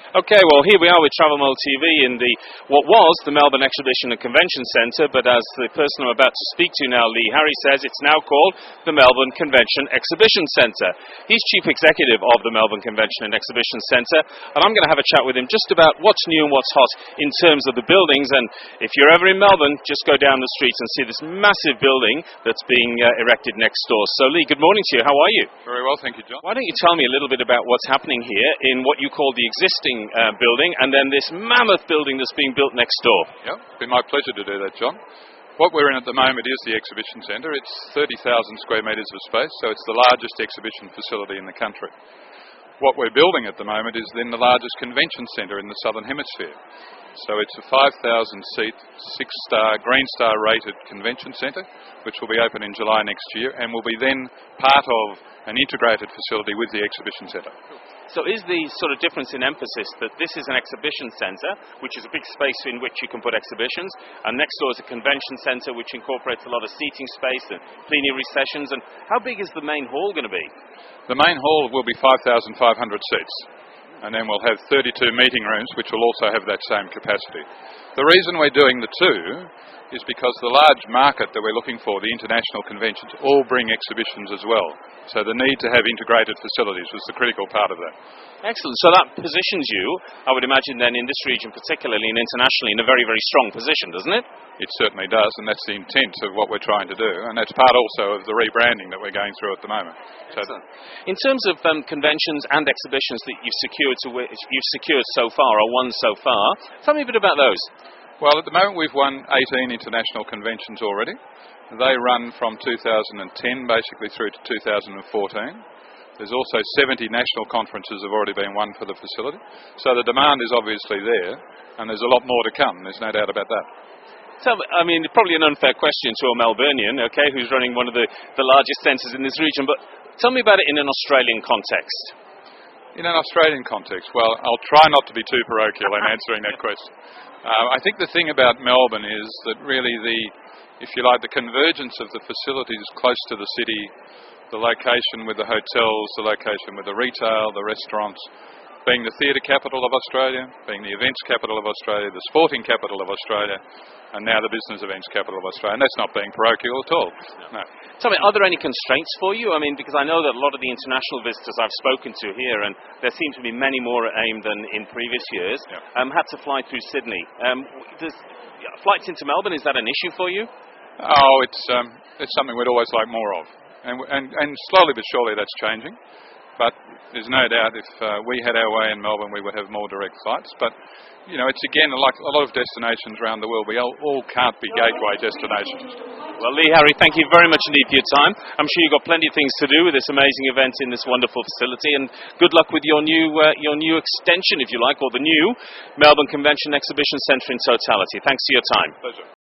Okay, well, here we are with Travel Mole TV in what was the Melbourne Exhibition and Convention Centre, but as the person I'm about to speak to now, Leigh Harry, says, it's now called the Melbourne Convention Exhibition Centre. He's Chief Executive of the Melbourne Convention and Exhibition Centre, and I'm going to have a chat with him just about what's new and what's hot in terms of the buildings. And if you're ever in Melbourne, just go down the street and see this massive building that's being erected next door. So, Leigh, good morning to you. How are you? Very well, thank you, John. Why don't you tell me a little bit about what's happening here in what you call the existing building, and then this mammoth building that's being built next door. Yeah, it's been my pleasure to do that, John. What we're in at the moment is the exhibition centre. It's 30,000 square metres of space, so it's the largest exhibition facility in the country. What we're building at the moment is then the largest convention centre in the Southern Hemisphere. So it's a 5,000-seat, 6-star, Green Star rated convention centre, which will be open in July next year, and will be then part of an integrated facility with the exhibition centre. So is the sort of difference in emphasis that this is an exhibition centre, which is a big space in which you can put exhibitions, and next door is a convention centre which incorporates a lot of seating space and plenary sessions, and how big is the main hall going to be? The main hall will be 5,500 seats, and then we'll have 32 meeting rooms which will also have that same capacity. The reason we're doing the two is because the large market that we're looking for, the international conventions, all bring exhibitions as well. So the need to have integrated facilities was the critical part of that. Excellent. So that positions you, I would imagine then, in this region particularly and internationally, in a very, very strong position, doesn't it? It certainly does, and that's the intent of what we're trying to do, and that's part also of the rebranding that we're going through at the moment. So in terms of conventions and exhibitions that you've secured so far, or won so far, tell me a bit about those. Well, at the moment we've won 18 international conventions already. They run from 2010 basically through to 2014. There's also 70 national conferences have already been won for the facility. So the demand is obviously there, and there's a lot more to come. There's no doubt about that. So, I mean, probably an unfair question to a Melburnian, okay, who's running one of the largest centres in this region, but tell me about it in an Australian context. In an Australian context, well, I'll try not to be too parochial in answering that question. I think the thing about Melbourne is that really if you like, the convergence of the facilities close to the city, the location with the hotels, the location with the retail, the restaurants, being the theatre capital of Australia, being the events capital of Australia, the sporting capital of Australia, and now the business events capital of Australia. And that's not being parochial at all. No. Tell me, are there any constraints for you? I mean, because I know that a lot of the international visitors I've spoken to here, and there seem to be many more at AIME than in previous years, had to fly through Sydney. Does flights into Melbourne, is that an issue for you? Oh, it's something we'd always like more of. And slowly but surely that's changing. But there's no doubt if we had our way in Melbourne, we would have more direct flights. But, you know, it's again, like a lot of destinations around the world, we all can't be gateway destinations. Well, Leigh Harry, thank you very much indeed for your time. I'm sure you've got plenty of things to do with this amazing event in this wonderful facility, and good luck with your new extension, if you like, or the new Melbourne Convention Exhibition Centre in totality. Thanks for your time. Pleasure.